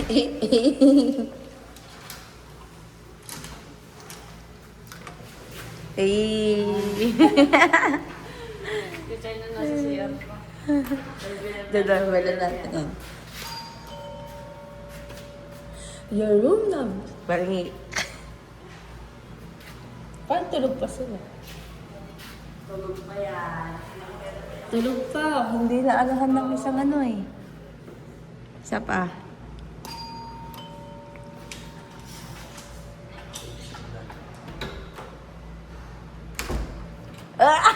Teacher na nasa CR pa. Dadawala natin yan. Your room na. Parang parang tulog pa sila. Tulog pa yan. Tulog pa. Hindi na alahan ng isang ano eh. Isa pa. Ah!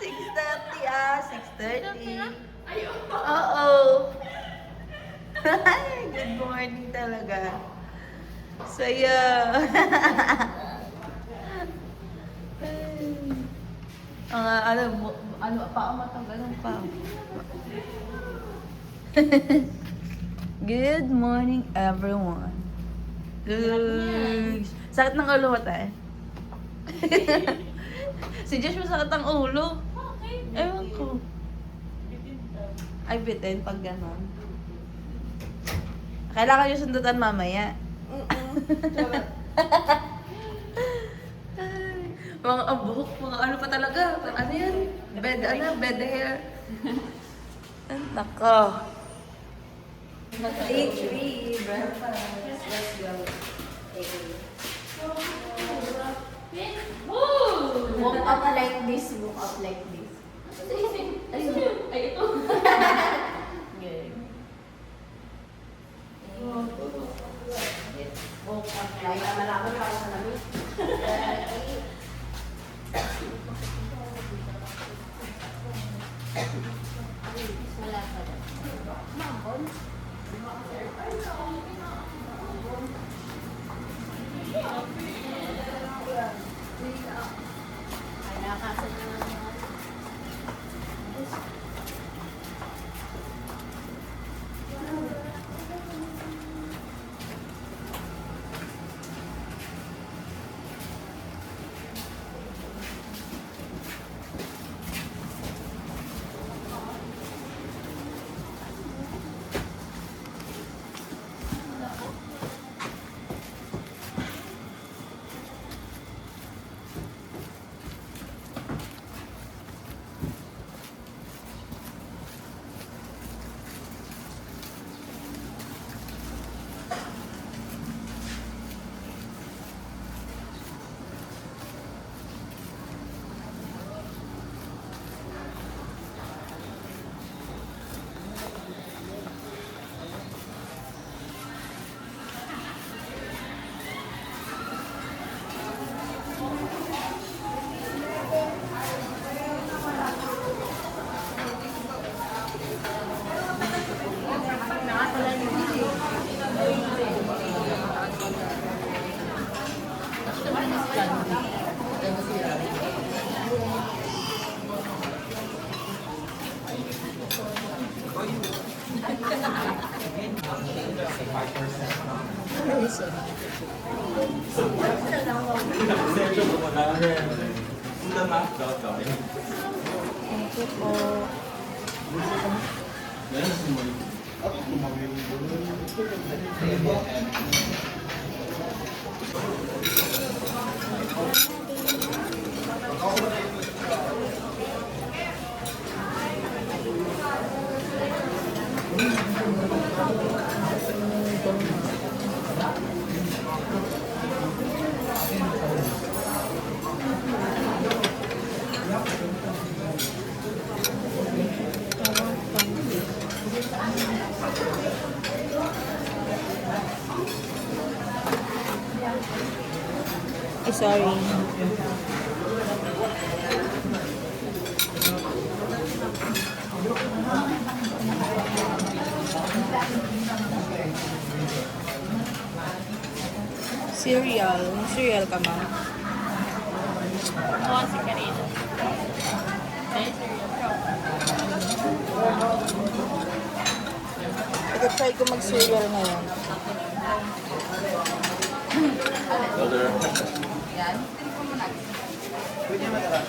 6:30 6:30. Oo. Good morning talaga. Saya. Ano pa matang ganun pa. Good morning everyone. Good. Sakit ng ulo mo tayo? Si Josh masakit ang ulo. Ewan ko. Ay, bitin pag gano'n. Kailangan yung sundutan mamaya. Mga buhok, mga ano pa talaga. Ano yan? Bed hair. Nako. 8-3, breakfast. Let's go. Walk up like this, walk up like this. Ay, ito. Good. Walk up like, malaman na ako sa lamig. Wala pa dyan. Mambon. Ay, nakakasan na lang mga. Thank you po. Sorry. Cereal. Cereal ka, ma'am? Oo, si Karina. Ay, cereal. Ito-try ko mag-cereal ngayon. Yan. Pwede matara.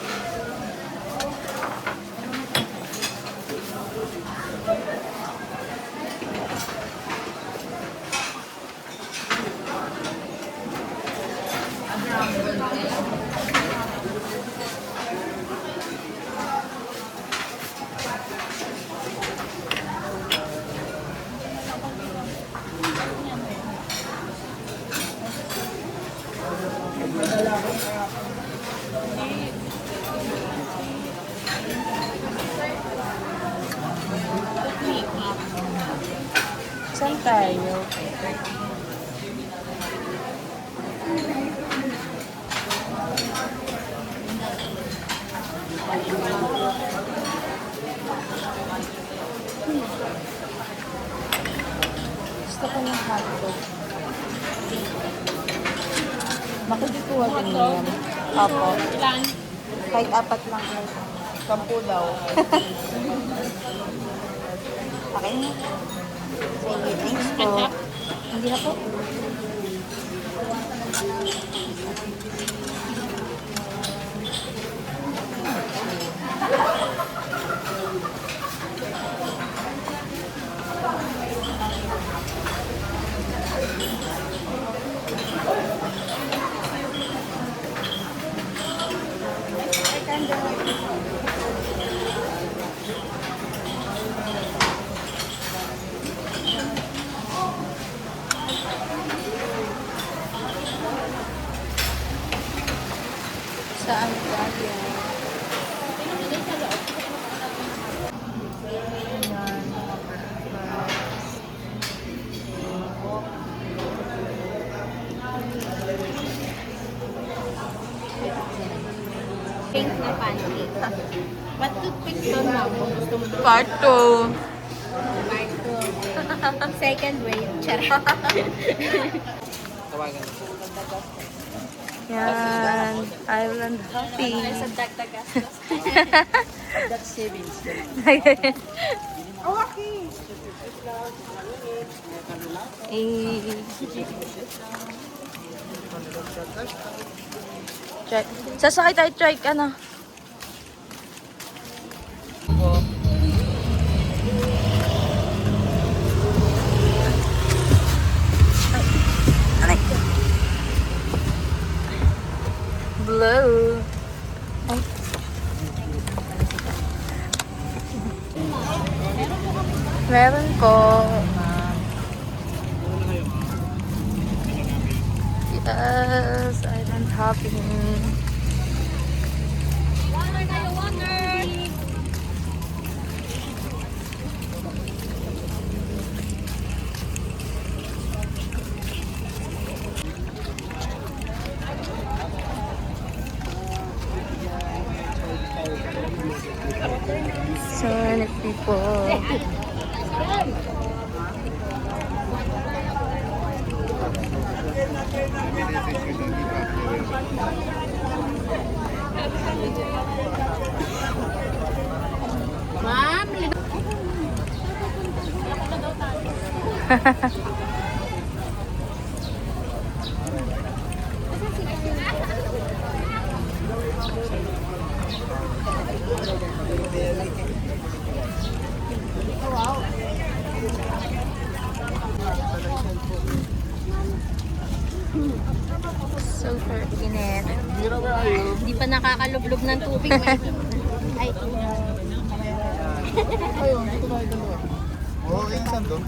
Saan tayo? Gusto ko ng hotdog. Makikikuha din yan. Opo. Ilan? Kahit 4 lang. 10 daw. Okay na. Sige, thanks po. Hindi na po. Saan tayo? Ayan, Pink na pancake. What toothpick doon na mo? Gusto mo doon? Part 2. Part 2. Second wave. Charot. Yan. Island hopping. Sa dagdagas. That's savings. Try. Sasakay tayo trike, ano? Blue. Ay. Meron ko. Yes, island hopping. Water tayo, water! So many people. Ma'am, Super init. Hindi pa nakakalublob ng tubig. Ay, Oo, insan doon.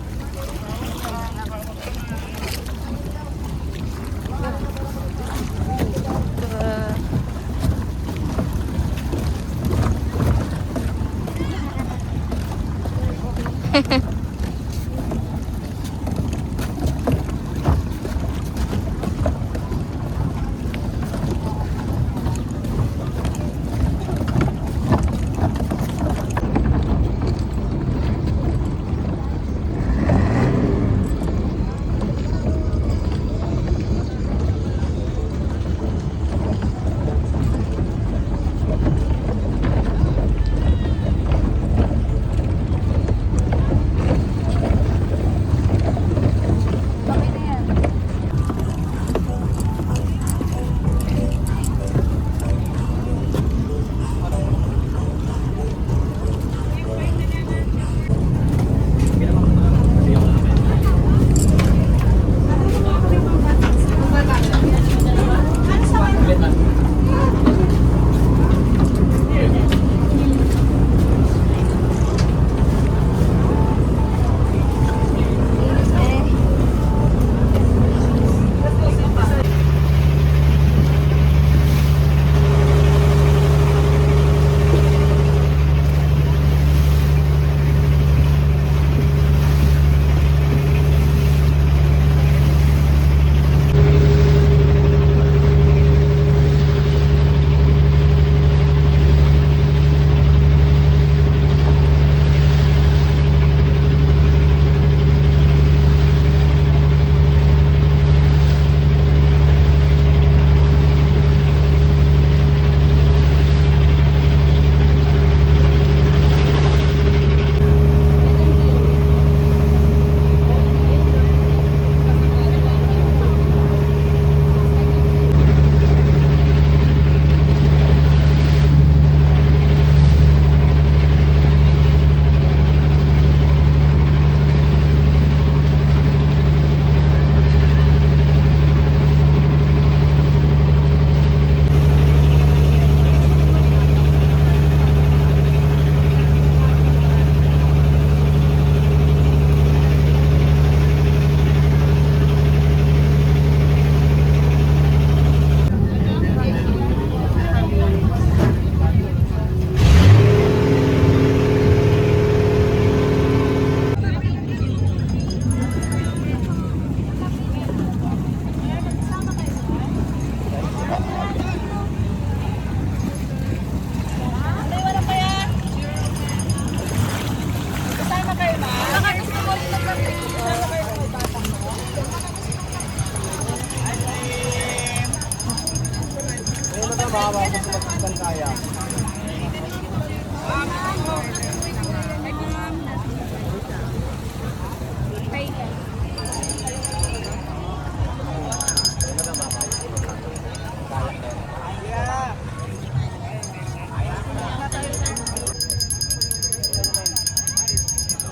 baba kung sumasaktan kaya.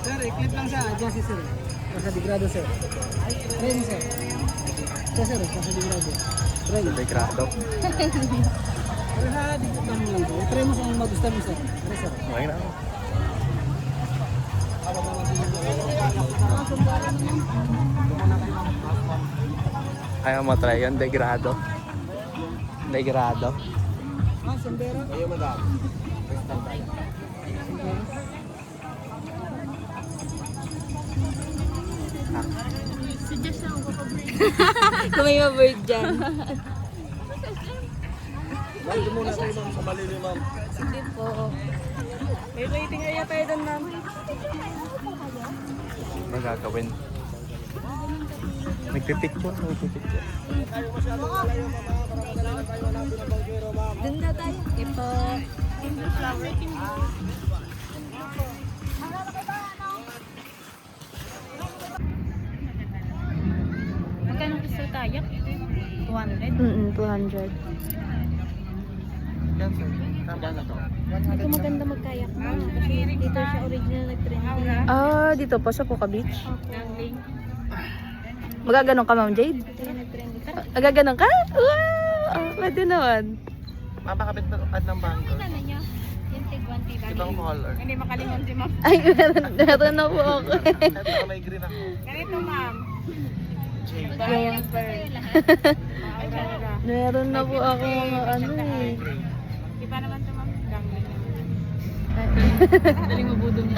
Sir, i-clip lang siya. Diyan si sir. Nasa degrado, sir. Ready, sir. Siya, sir. Nasa degrado. Ready. Degrado. Pero ha, dito lang lang po. Try mo kung magustuhan mo, sir. Ano, sir? Okay na. Ayaw mo try yun, degrado. Degrado. Ah, sandero. Ayaw mo daw. Kung may ma-bird dyan. Ma'am, muna tayo ma'am sa malili ma'am. Sige po. May rating kaya tayo doon, ma'am. Magagawin. Nagpipicture. Doon na tayo. Ito. Magkano gusto tayo? 200? 200. Yan sir. Tama na to. Ito maganda magkayak mo. Kasi dito siya original nag-trending. Ah, dito pa sa Puka Beach. Trending. Magaganon ka, Ma'am Jade? Ito yung nag-trending. Magaganon ka? Wow! Ah, pwede naman. Mapakabit na at ng bangko. Ano niya? Yung tig 150. Ibang color. Hindi makalingon si ma'am. Ay, meron na po ako. Ito may green ako. Ganito ma'am. Jade. Bayang pearl. Meron na po ako mga ano eh. Iba naman ito ma'am. Gangling naman. Galing mabudong mo.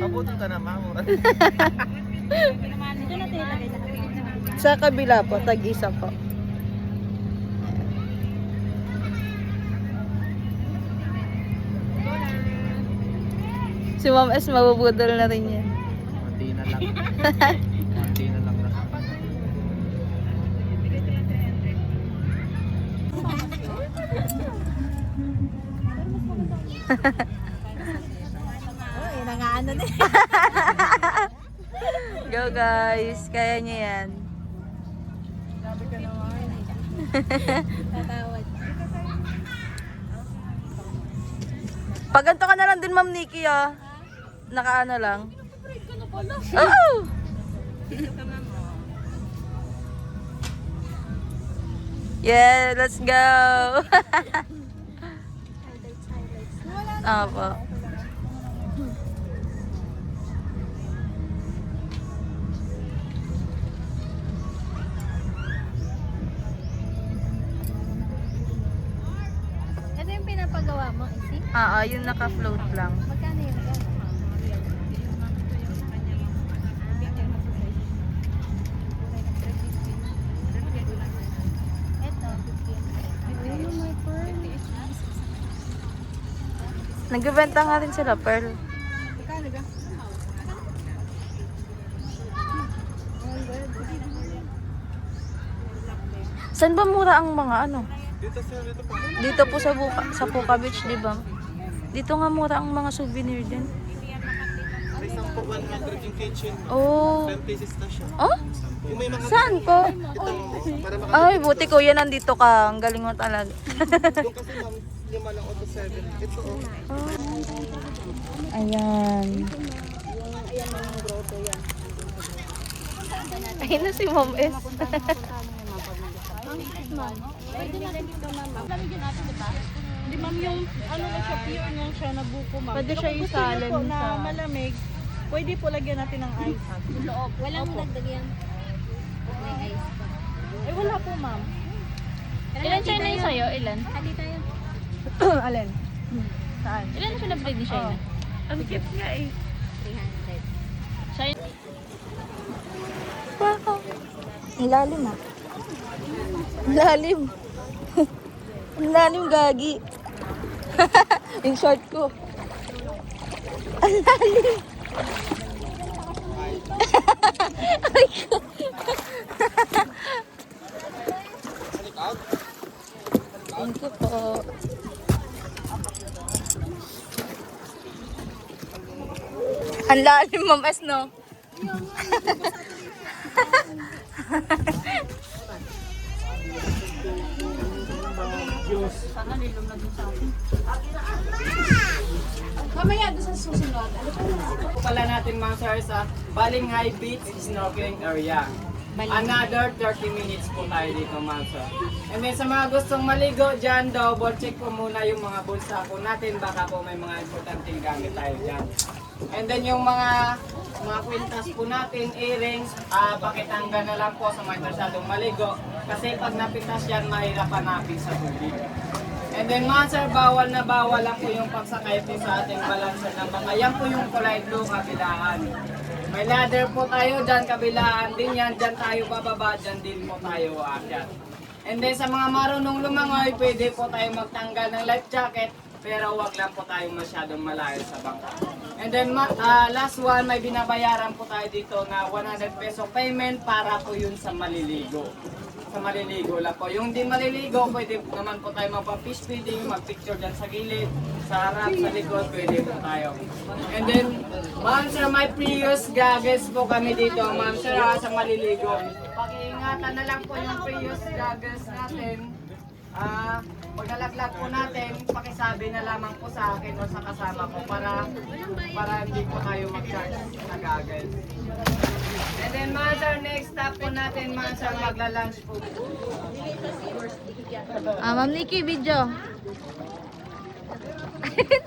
Pabutol ka na ma'am. Dito natin ilagay lahat. Sa kabila po, tag-isa po. Si Ma'am S, mabubudol na rin yan. Kunti na lang. Kunti na lang. Yun ang ano na. Go guys, kaya niya yan. Tatawad. Paganto ka na lang din, Ma'am Nikki, ah. Nakaano lang. Oh! Yeah, let's go! Apo. Ito yung pinapagawa mo, isi? Yung naka-float lang. Magkano yung gano'n? Ito, 15. Ayun, my pearl. Nagbebenta nga rin sila, Pearl. Magkano ka? Saan ba mura ang mga ano? Dito sir, dito po. Dito po sa Puka Beach, di ba? Dito nga mura ang mga souvenir din. Sa isang po 100 yung kitchen. Oh. 10 pieces na siya. Oh? Kung may mga Saan po? ito, para Ay, buti kuya nandito ka. Ang galing mo talaga. doon kasi ma'am, 5 lang o 7. Ito oh. Ayan. Ayun na si Mom S. Pwede natin dito, ma'am. Lamigyan natin, di ba? Hindi ma'am, yung ano na siya, pure na siya na buko ma'am. Pwede siya Kung gusto isalin niyo po na sa- malamig, pwede po lagyan natin ng ice. Loob. Walang dagdag yan. May ice pa. Eh wala po ma'am. Ilan China yung sa'yo? Ilan? Hali tayo. Alin? Saan? Ilan na pinabreed ni China? Ang cute nga eh. 300. China? Wow. Ang lalim ah. Ang lalim. Ang lalim, gagi. Yung short ko. Ang lalim. Ay ko. Thank you po. Ang lalim, Ma'am S, no? Pala natin mga sir sa Baling High Beach Snorkeling Area. Another 30 minutes po tayo dito mga sir. And then sa mga gustong maligo dyan, double check po muna yung mga bulsa po natin. Baka po may mga importanteng gamit tayo dyan. And then yung mga kwintas po natin, earrings, pakitanggal na lang po sa mga interesadong maligo. Kasi pag napitas yan, mahirap hanapin sa tubig. And then mga sir, bawal na bawal lang po yung pagsakay po sa ating balancer ng baka. Yan po yung kulay blue kabilaan. May ladder po tayo dyan, kabilaan din yan. Dyan tayo bababa, dyan din po tayo aakyat. And then sa mga marunong lumangoy, pwede po tayo magtanggal ng life jacket. Pero wag lang po tayo masyadong malayo sa bangka. And then last one, may binabayaran po tayo dito na 100 peso payment para po yun sa maliligo. Sa maliligo lang po. Yung di maliligo, pwede naman po tayo magpa-fish feeding, mag-picture dyan sa gilid, sa harap, sa likod, pwede po tayo. And then, ma'am sir, may Prius goggles po kami dito, ma'am sir, sa maliligo. Pakiingatan na lang po yung Prius goggles natin. Pag nalaglag po natin, pakisabi na lamang po sa akin o sa kasama ko para hindi po tayo mag-charge sa goggles. And then mga sir, next stop po natin mga sir, magla-lunch po. Ma'am Nikki, video.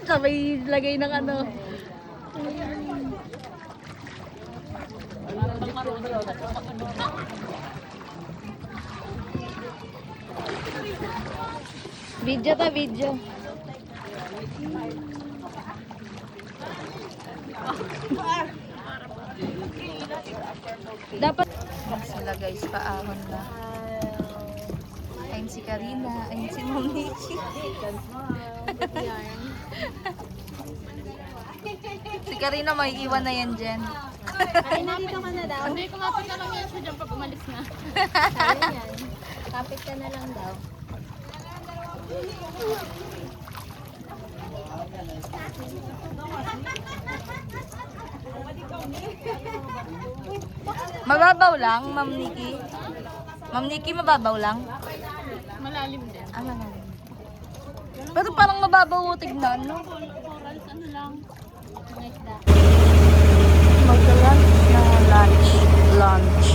Sabay lagay ng ano. Video ta, video. Dapat sila guys, paahon na. Ayun si Karina, ayun si Ma'am Nikki. Si Karina may iwan na yan dyan. Dito ka na daw. Hindi, kumapit na lang yan siya dyan pag umalis na. Ayun yan. Kapit ka na lang daw. Mababaw lang, Ma'am Nikki. Ma'am Nikki, mababaw lang. Malalim din. Ah, malalim. Pero parang mababaw tignan, no? Corals, ano lang. Like that. Magla-lunch na lunch.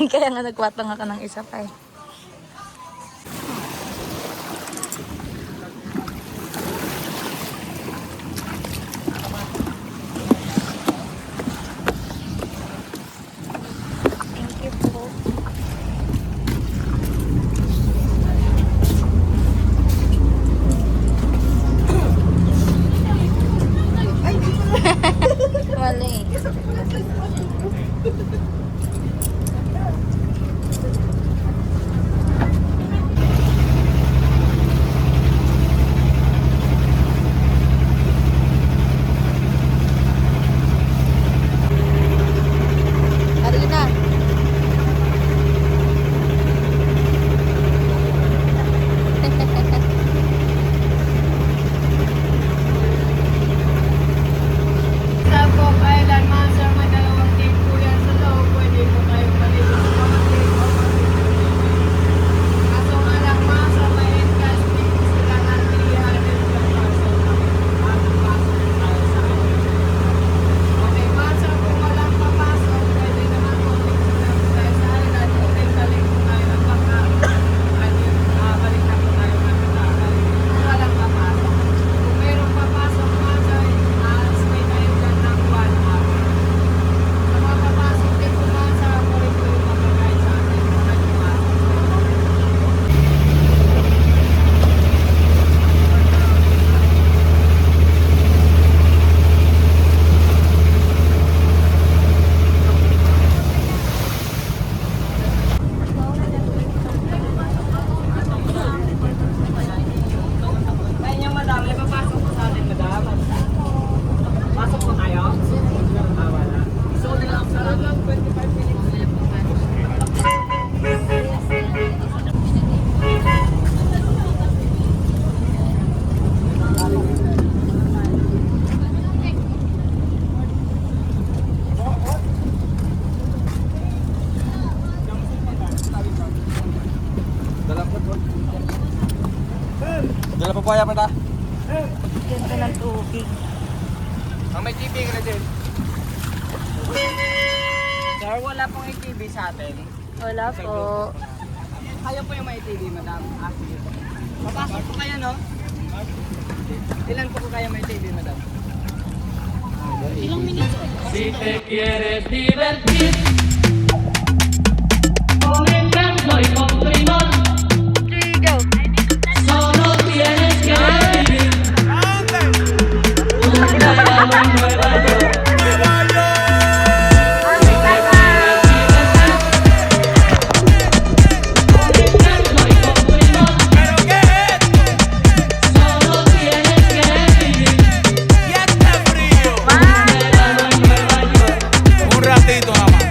Kaya nga nagkwatang ka ng isa pa eh. Thank you po. Mali. Pupaya pa ta. Ganda ng tubig. Ang may TV ka na din. Sir, wala pong ATV sa atin. Wala po. Kaya po yung may ATV, madam. Ah, sige po. Papasok po kayo, no? Ilan po kaya may ATV, madam? Ilang minuto? Si te quieres divertir con encanto y con primor, Go! solo tienes que vivir un verano en Nueva York. Si te quieres divertir con encanto y con primor, solo tienes que vivir un verano en Nueva York. Un ratito nada más.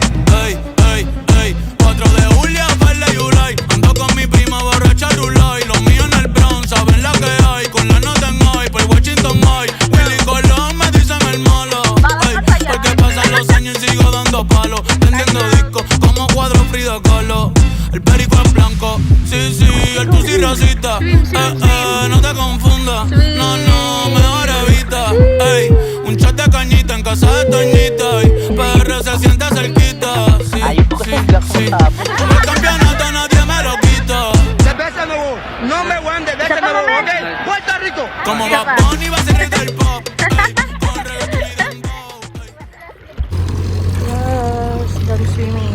Ey, ey, ey. 4 de julio, Verde y Ulay. Ando con mi prima borracha Rulay. Los míos en el Bronx, saben la que hay. Con la nota en high, por Washington High. Willy Colón me dicen el malo. Ey, porque pasan los años y sigo dando palos. Prendiendo discos como cuadro Frida Kahlo. El perico es blanco, sí, sí, el pussy racista. No te confundas, no, no, mejor evita. Ey, un shot de cañita en casa de Toñita. Y PR se siente cerquita, sí, sí, sí. El campeonato nadie me lo quita. Cerveza me voy. No me voy de vez me voy, ¿ok? Puerto Rico. Como Bad Bunny va a ser rey del pop. Ey, con reggaetón y dembow, ey. Yes, done swimming.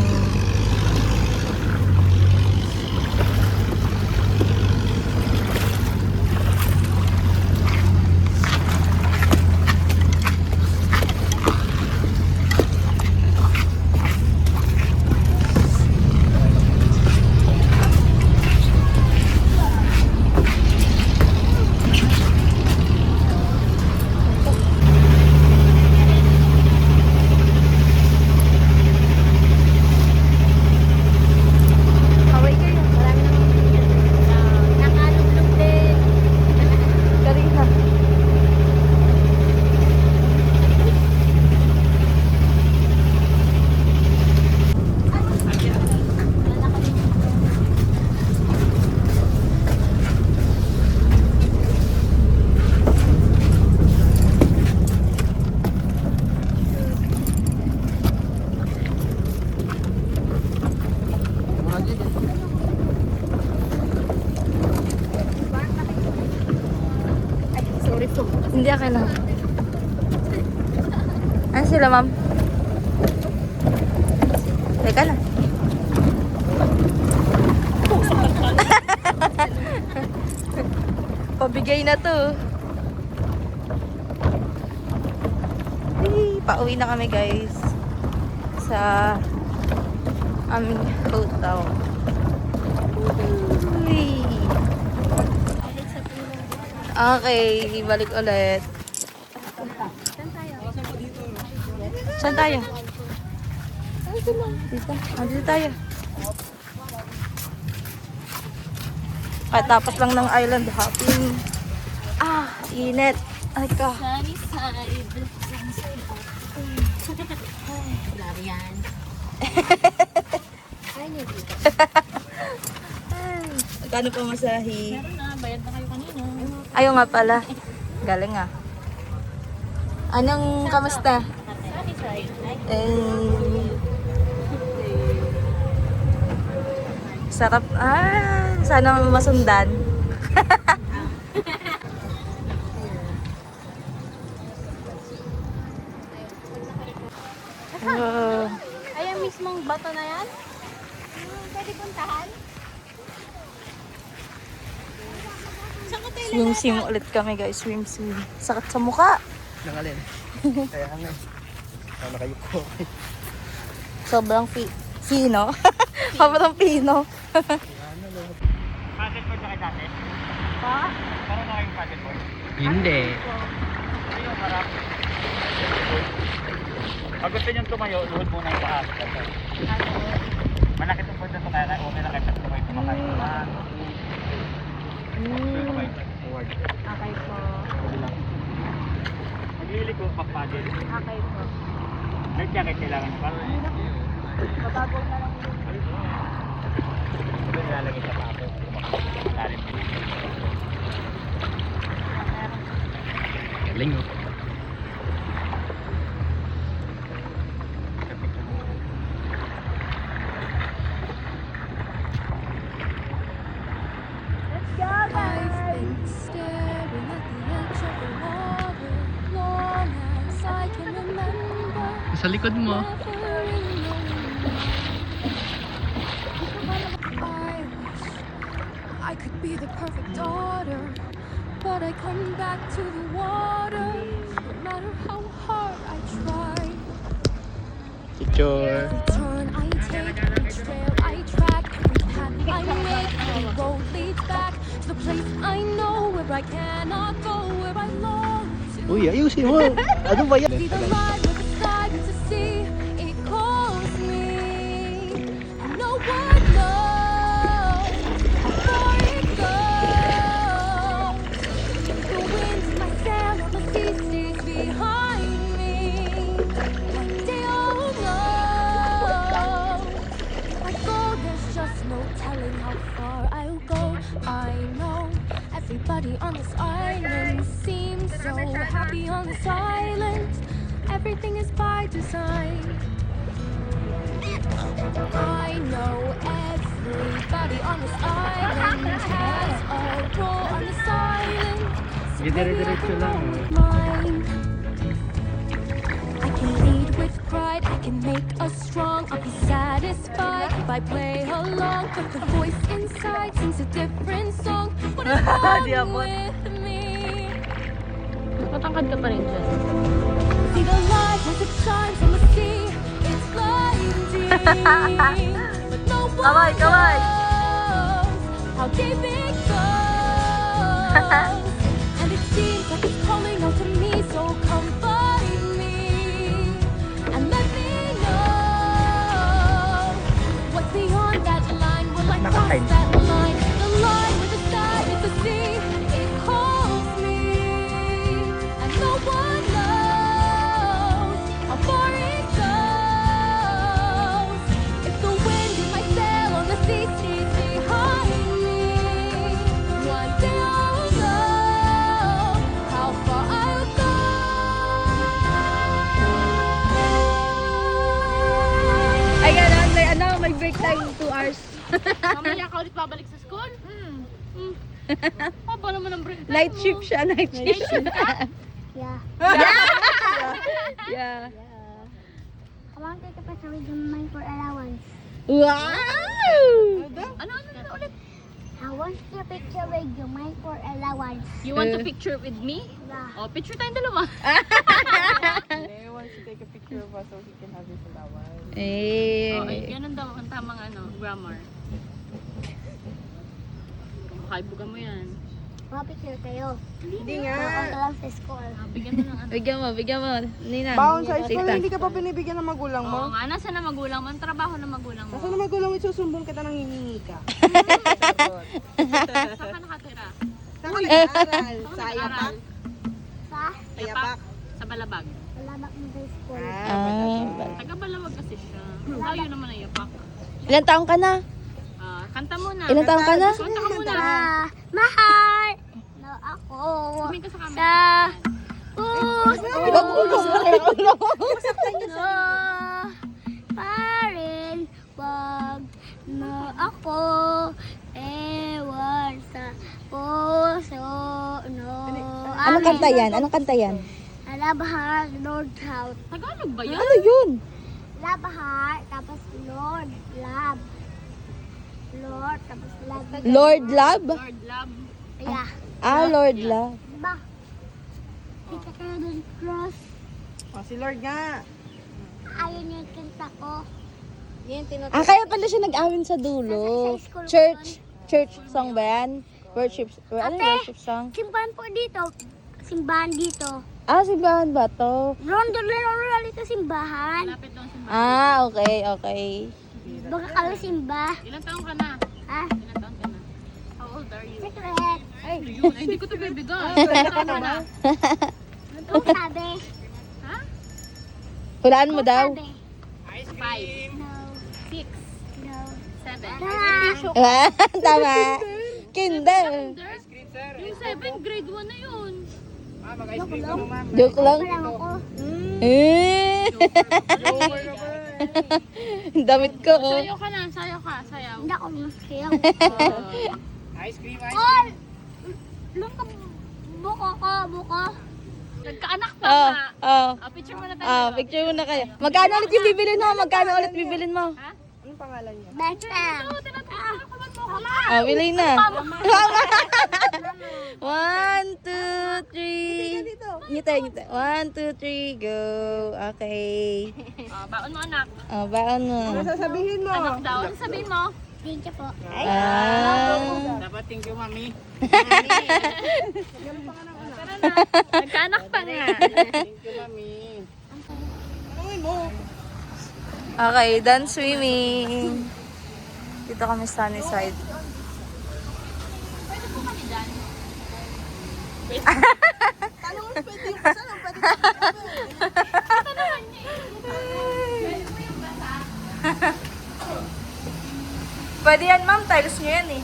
Kaway kayo. Marami namang nakaluglog din. Karina. Sorry po. Hindi ako lang. Ano sila, ma'am? Teka lang. Pabigay na to. Ay, pauwi na kami, guys. Sa aming hotel. Uy. Okay, balik ulit. Saan tayo? Dito. Dito tayo. Tapos lang ng island hopping. Ah, init. Ay ka. Sunny side. Grabe yan. Ay, dito. Magkano pa masahi? Meron na, bayad na kayo kanina. Ayaw nga pala. Galing ah. Anong kamusta? Sunny side. Sarap. Sana masundan. Ay, ang mismong bato na yan? Pwede puntahan? Swim ulit kami, guys. Swim. Sakit sa mukha. Nangalin. Kaya nga. Ano kayo ko? Sobrang fino. Sobrang fino. Paddleboard na kayo dati? Pa? Parang na kayong paddleboard? Hindi. Ano yung harap? Pag gusto nyo tumayo, luhod muna yung paa. Malaki itong board na ito, kaya okay na kayo sa tumayo tumakay. Forward. Okay po. Maghihili ko pag-paddle. Okay po. Light jacket kailangan nyo pa. Babagol na lang yun. Ito nilalagay sa papo. Lalim. Lingo. I've been staring at the edge of the water long as I can remember. Sa likod mo. I wish I could be the perfect daughter, but I come back to the water no matter how hard I try. Picture. Every turn I take, each trail I track, every path I make, every road leads back to the place I know where I cannot go, where I long to Uy, ayusin mo. Ano ba yan? be the light with the sky to see. It calls me, and no one knows how far it goes. The wind in my sail on the sea stays behind me. One day I'll know. I go, there's just no telling how far I'll go. I know everybody on this island seems so happy on this island. Everything is by design. I know everybody on this island has a role on this island. So maybe I Dire-diretso can lang, roll oh. with mine. I can lead with pride, I can make us strong. I'll be satisfied if I play along. But the voice inside sings a different song. What is wrong with me? Matangkad ka pa rin dyan. See the light as it shines on the sea. It's blinding, but no one Kamay, kamay. knows how deep it goes. And it seems like it's calling out to me, so come find me and let me know what's beyond that line. Will I cross that line? The line with the sky is the sea. It calls me, and no one knows how far it goes. If the wind in my sail on the sea stays behind me, one day I'll know how far I'll go. Ay, ganun. May break time 2 hours. Mamaya ka ulit babalik sa school? Haba naman ang break time Night mo. shift siya, night shift. Yeah. Yeah. I want to take a picture with mine for allowance. Wow! Ano ulit? I want to take a picture with you, mine for allowance. You want to picture with me? Yeah. Oh, picture tayong dalawa. He wants to take a picture of us so he can have his allowance. Oh, ay, Eh. ganun daw ang tamang grammar. Makaibugan mo yan. Mapicture kayo. Hindi nga. Ako lang sa school. Bigyan mo ng ano. Bigyan mo. Nina. Baon sa school, Tita. hindi ka pa binibigyan ng magulang Oo mo. nga, nasa na magulang mo? Ang trabaho ng magulang mo. Kasi na magulang mo, isusumbong kita nang hiningi ka. Saan ka nakatira? Saan ka nag-aaral? Sa Saan Ayapak? Sa Ayapak. Sa Balabag. Malabak mo sa school. Taga Balabag kasi siya. Layo naman ang Yapak. Ilan taong ka na? Kanta muna. Ilan taong ka na? Kanta ka muna. Mahal na ako Tumingin ka sa camera. sa puso no, parin wag na ako ewan sa puso no. Anong kanta yan? Anong kanta yan? Labahar, Lord House. Tagalog ba yan? Ano yun? Labahar, tapos Lord, love. Lord, tapos love. Lord Love? Lord Love. Yeah. Lord Love. Diba? Kita ka na dun, cross. Oh, si Lord nga. Ayun yung kinta ko. Kaya pala siya nag-awin sa dulo. Church song ba yan? Worship, ano yung worship song? Simbahan po dito. Simbahan dito. Simbahan ba to? Rondo dito simbahan. Lapit doon sa Okay. Baka kami simba. Ilan taong ka na? Ha? Ilan taong ka na? How old are you? Secret. Ay, hindi ko ito bibigay. Ilan taong ka na? Ano sabi? Ha? Hulaan mo daw. Sabi? 5, No. 6, No. 7. Tama. Kinder. Yung 7, grade 1 na yun. Mag-ice cream ka naman. Joke lang. Eh. Damit ko, oh. Sayo ka na, sayo ka, sayaw. Hindi ako masayaw. Ice cream, ice Oy! cream. Lang ka, buka. Nagkaanak pa Oh, nga. oh. Picture mo na tayo. Picture muna kayo. Magkano ulit yung bibilin mo? Magkano ulit bibilin mo? Basta. Bili na. 1, 2, 3. Ngita. 1, 2, 3, go. Okay. Baon mo anak. Baon mo. Sasabihin mo. Anak daw. Ano sabihin mo? Thank you po. Dapat thank you, mami. Nagkaanak pa nga. Thank you, mami. Okay, done swimming. Dito kami sa sunny side. Pwede yan, ma'am. Tiles nyo yan eh.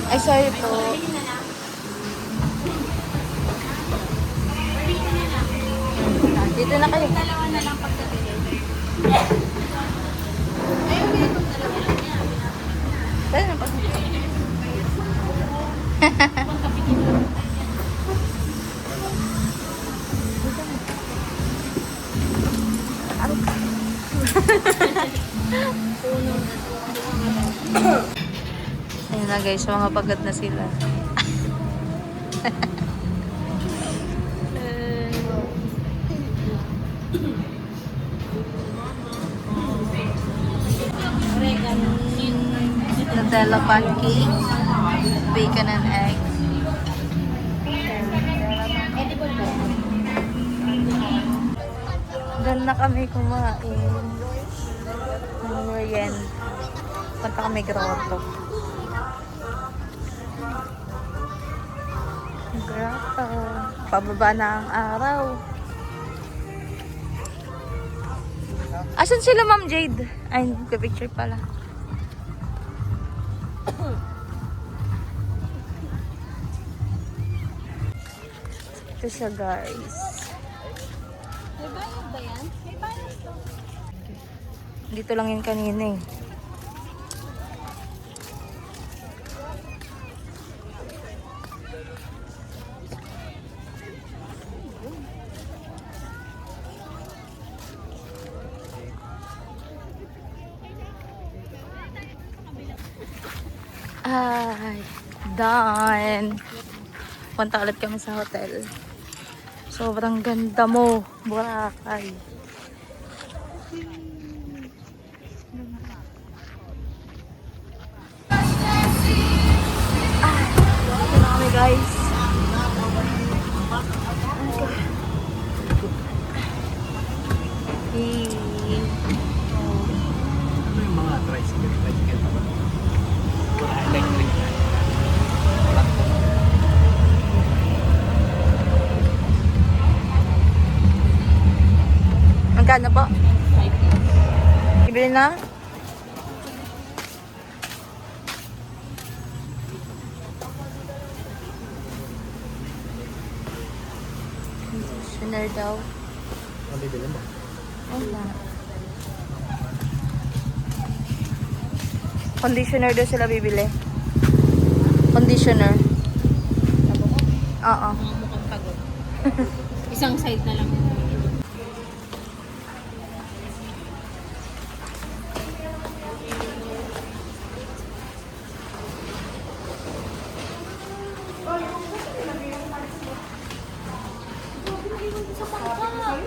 Ay, sorry po. Dito na kayo. Dalawa na lang pagka-deliver. Dalawa na pagka-deliver. Ayun na guys, mga pagod na sila. Nutella pancake, bacon and egg. Doon na kami kumain. Ng merienda. Punta kami grotto. Grotto. Pababa na ang araw. Asan sila, Ma'am Jade? Ay, picture pala. Ito siya, guys. May bayad ba yan? May bayad to. Dito lang yun kanina eh. Ay, done. Punta ulit kami sa hotel. Sobrang ganda mo, Boracay. Ito na kami, guys. Ano yung mga tricycle pa ba? Wala electric na. Magkano po? Ibili na? Conditioner daw. Ang bibili mo? Wala. Conditioner daw sila bibili. Conditioner. Oo. Mukhang pagod. Isang side na lang.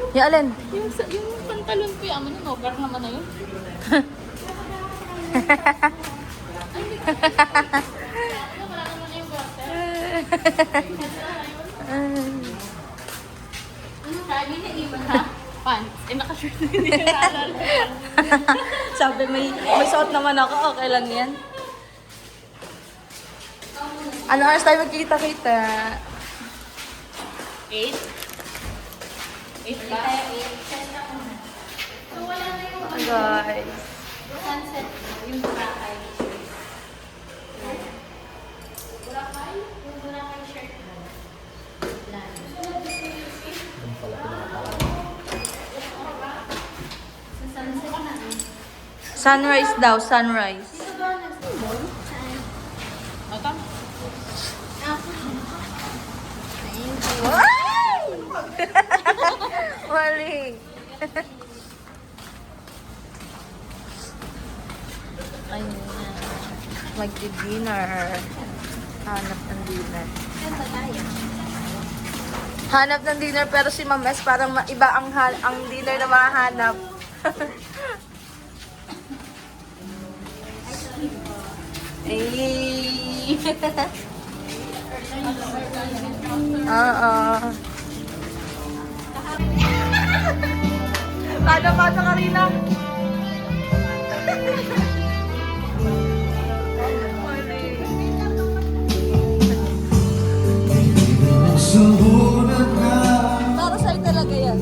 Yung alin? Yung pantalon ko yung ano, over naman na yun. Wala naman na yung water. Ano, sabi na iwan ha? Pants. Eh, naka-shirt na hindi ko naalala. Sabi, may suot naman ako. Okay lang yan. Ano oras tayo magkita-kita? 8? 8 ba? So, wala na yung Guys. sunset, yung Boracay. Boracay? Yung Boracay shirt mo. Plan. Sa sunset na. Sunrise daw, sunrise. Dito ba nag-symbol? Ito? Mali. Ayun na. Magdi-dinner. Hanap ng dinner. Saan ba tayo? Hanap ng dinner pero si Ma'am S parang iba ang dinner na mahanap. Ay. Oo. Paano Karina? Para sa'yo talaga yan.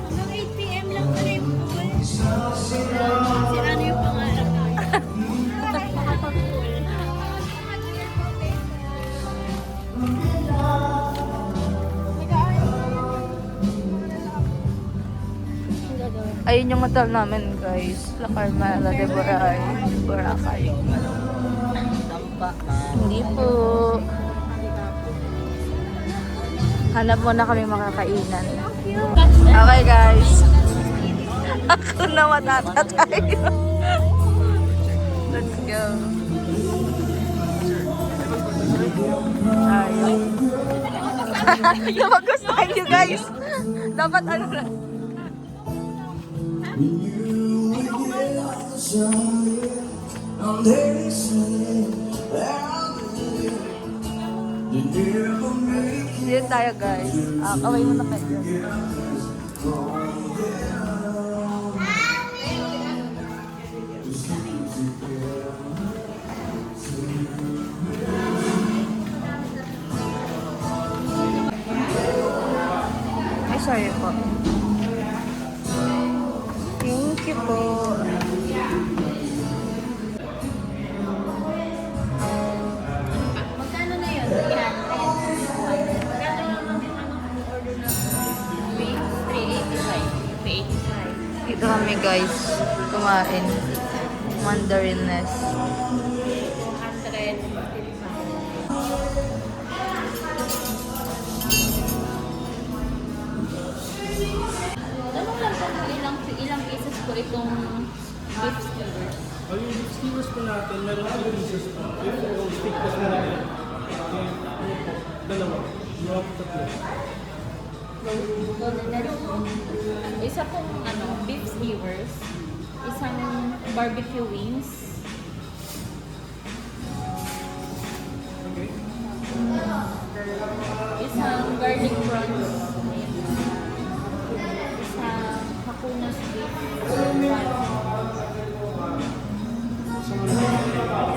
Hanggang 8 p.m. lang pala yung pool. Sira na yung pangarap. Ayun yung hotel namin, guys. La Carmela de Boracay. Hindi po. Hanap muna kami makakainan. Okay, guys. Ako na matata tayo. Let's go. Ayun. Napagustuhan nyo, guys. Dapat ano na. Diyan tayo, guys. Kaway mo na kayo. Ay, sorry po. Thank you po. Magkano na yun? 300. Magkano naman yung order na 385. Dito kami, guys. Kumain. Mandariness. 100. Tanong lang po kung ilang pieces po itong beef skewers. Yung beef skewers po natin, meron 2 pieces po. Yung stick po natin. Dalawa. Yung tatlo. Isa pong beef skewers, isang barbecue wings, isang garlic prawns, isang hapunas beef,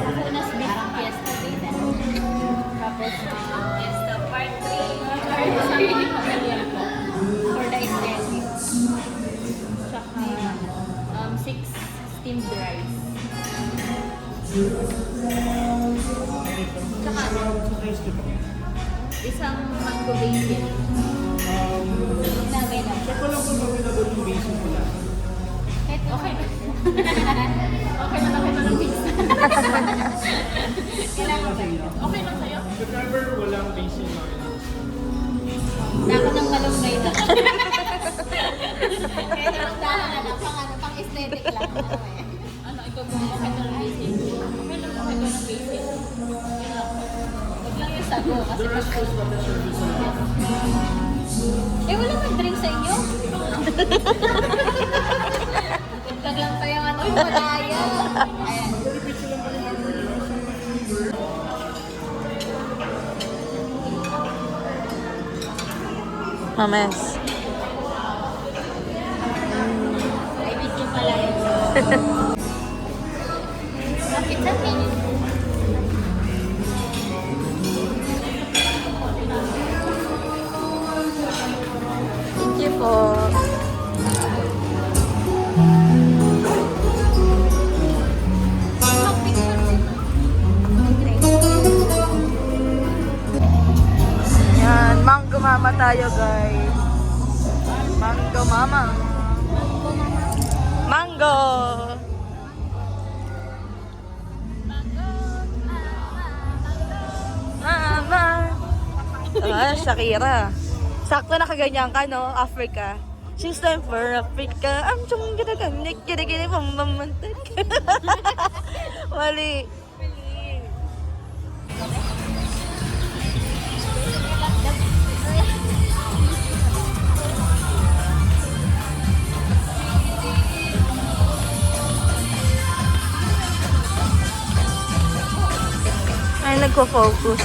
hapunas beef fiesta beef, tapos fiesta part 3, for the extended, tsaka 6 steamed rice. Tsaka isang mango basil. Nagay lang. Check ko lang kung available yung basin po natin. Kahit okay na. Okay na ng pizza. Kailangan ba? Okay lang sa'yo? If ever walang basin na Dako ng malunggay na. Kaya naman dahan na pang aesthetic lang. Ito kung okay na ng basil. Okay lang ng basil. Huwag lang yung sago. Kasi wala mang drink sa inyo? Taglang pa yung malaya. Ayan. Mames. Ay, video pala yun. It's okay. Thank you po. Yan, mango mama tayo guys. Mango mama. Mango. Mama. Ah, Shakira. Sakto nakaganyan ka, no? Africa. She's time for Africa. I'm chung ginaganik, ginagini, pambamantan. Wali. Ay, nagko-focus.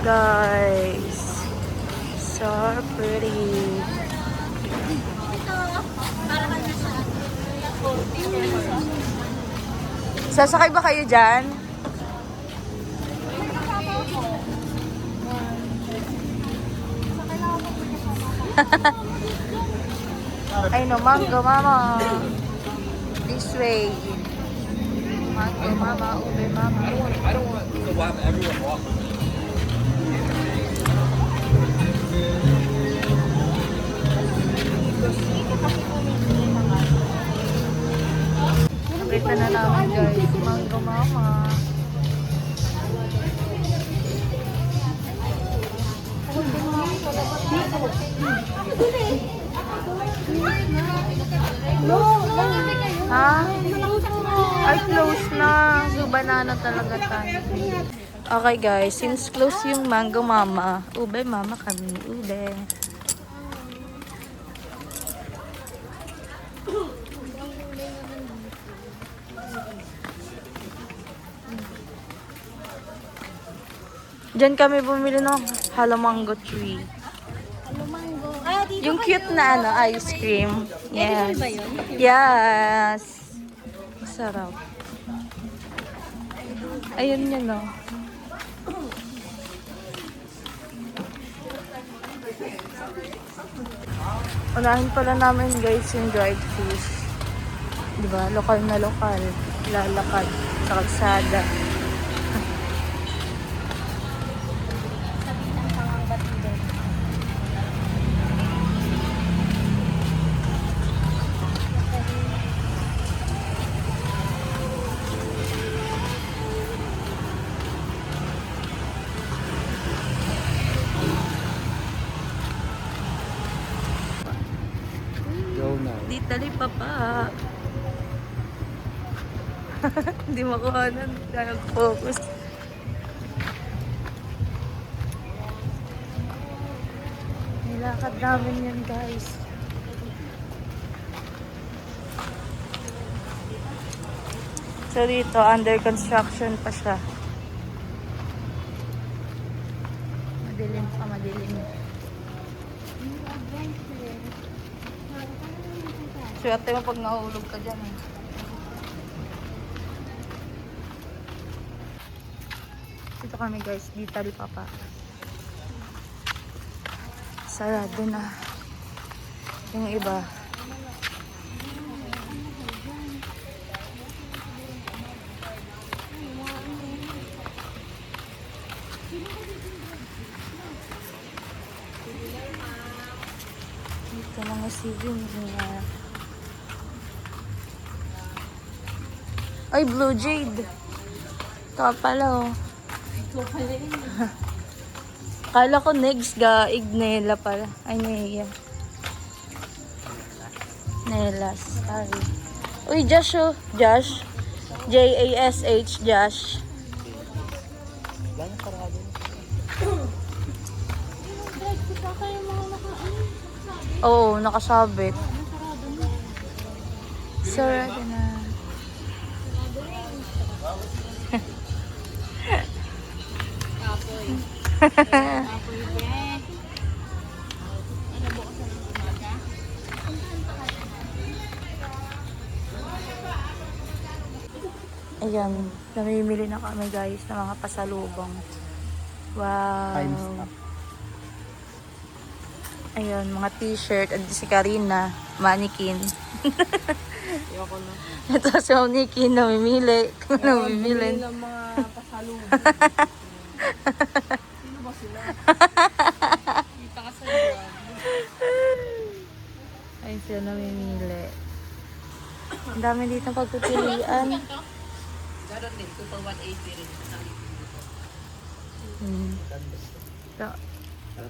Guys, so pretty. Sasakay ba kayo dyan? Ay no, mango mama. This way. Mango mama, ube mama. I don't want to have everyone walk with me. Nakita na namin guys, mango mama. Ha? Ay, close na. So, banana talaga tayo. Okay guys, since close yung mango mama, ube mama kami, ube. Diyan kami bumili ng halamango tree. Mango. Ah, dito Yung cute na ano, ice cream. Yes. Yes. Masarap. Ayun yun, no. Unahin pala namin guys yung dried fish. Diba? Lokal na lokal. Lalakad sa kalsada. Go now. Di tali papa. Hindi makuha na. Nag-focus. Nilakad namin yan guys. So dito, under construction pa siya. Madilim pa, madilim. Swerte mo pag nahulog ka dyan eh. Dito kami guys, di tali papa. Sarado na. Yung iba. Dito mga sibing na. Ay, Blue Jade. Ito pala oh. Kala ko next ga Ignela pala. Ay, Nea. Nelas. Sorry. Uy, Josh oh. Josh. J-A-S-H. Josh. Oo, nakasabit. Sarado na. Apoy, be. Ano bukas na ng umaga? Ayan, namimili na kami guys ng mga pasalubong. Wow. Time's up. Ayun, mga t-shirt. At si Karina, mannequin. Ayoko na. Ito si Mannequin, namimili. Namimili. Ng mga pasalubong. Sino ba sila? Kita ka sa vlog. Ayun sila namimili. Ang dami dito pagpipilian. Meron din, 2 for 180 rin. So,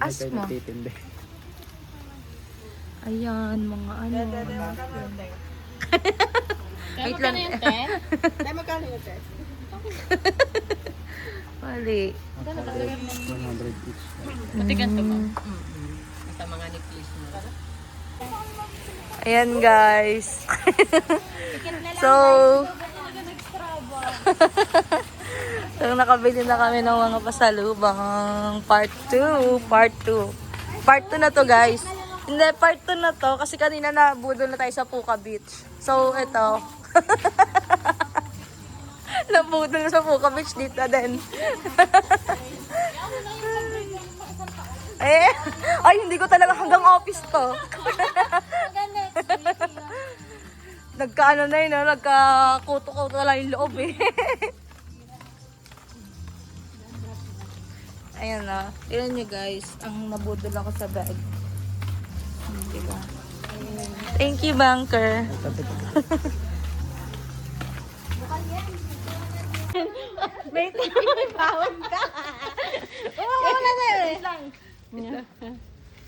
asma. Ayan, mga ano. Kaya magkano yung te? Kaya magkano yung test? Mali. 100 each. Matigan to ba? Sa mga necklace mo. Ayan guys. So, so nakabili na kami ng mga pasalubong. Part 2. Part 2. Part 2 na to guys. Hindi, part 2 na to. Kasi kanina nabudol na tayo sa Puka Beach. So, ito. Nabudol na sa Puka Beach dito din. Ay, hindi ko talaga hanggang office to. Nagkaano na yun, nagkakuto-kuto lang yung loob eh. Ayan na. Tignan nyo guys, ang nabudol ako sa bag. Diba? Thank you, banker. May bawang ka. Oo, wala na eh.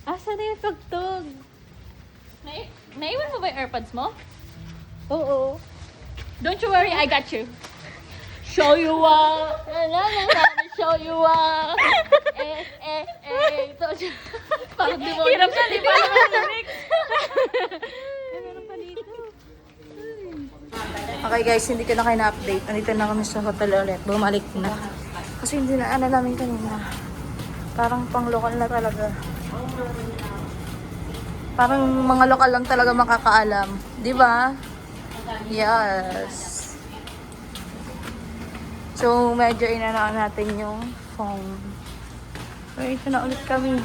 Asa na yung tugtog? Naiwan mo ba yung AirPods mo? Oo. Don't you worry, I got you. Show you what. Show you what. Parang di mo. Hirap ka, di ba? Meron pa dito. Okay guys, hindi ko na kayo na-update. Nandito na kami sa hotel ulit. Bumalik na. Kasi hindi na ano namin kanina. Parang pang lokal na talaga. Parang mga lokal lang talaga makakaalam. Di ba? Yes. So, medyo inanaan natin yung phone. So, ito na ulit kami.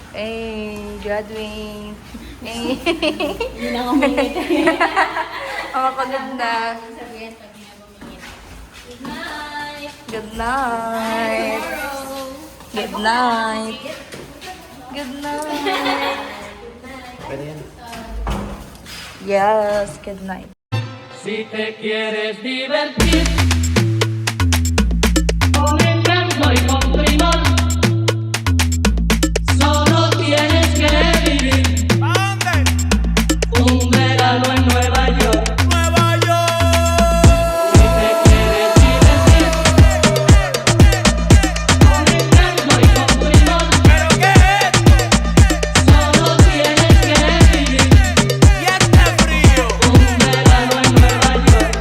Hey, graduate. Hey. Hindi na ako mingit. Mga pagod na. Good night. Good night. Good night. Pwede yan. Yes, good night. Si te quieres divertir con encanto y con primor, solo tienes que vivir un verano en Nueva York. Nueva York. Si te quieres divertir con encanto y con primor, ¿Pero qué es esto? solo tienes que vivir Y este frío. un verano en Nueva York.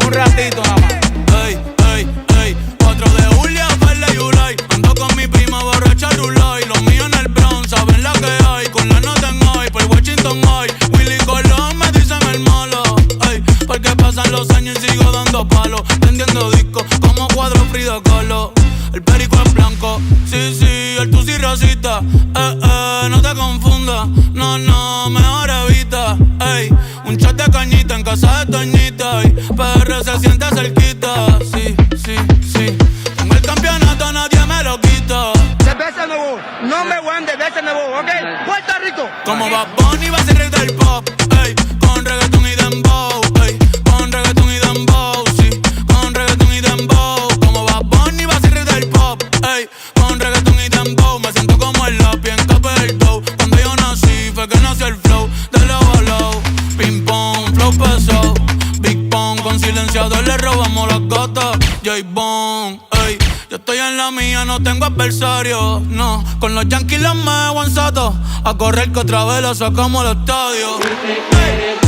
Un ratito nada más. Ey, ey, ey. 4 de julio, verde y July. Ando con mi prima borracha Rulay. Los míos en el Bronx, saben la que hay. Con la nota en hoy, por Washington hoy. Willy Colón me dicen el malo. Ey, porque pasan los años y sigo dando palos. Prendiendo discos como cuadro Frida Kahlo. El perico es blanco, sí, sí, el tusi racista. No te confundas, no, no, mejor evita. Ey, un shot de cañita en casa de Toñita. Y PR se siente cerquita, sí, sí, sí. Con el campeonato nadie me lo quita. Cerveza nuevo, number one de cerveza nuevo, ¿ok? Puerto Rico. Como Bad Bunny va a ser rey del pop, ey, con reggaeton y dembow, ey, con reggaeton y dembow, sí, con reggaeton y dembow. Como Bad Bunny va a ser rey del pop, ey, con reggaeton y dembow. Me siento como el lápiz en capa del dough. Cuando yo nací fue que nació el flow de low a low. Ping pong, flow pesado, Big Pong con silenciador le robamos las gotas. reggaetón. Ey, yo estoy en la mía, no tengo adversario. No, con los Yankees las me aguanzato. A correr que otra vez la sacamos al estadio. Si te quieres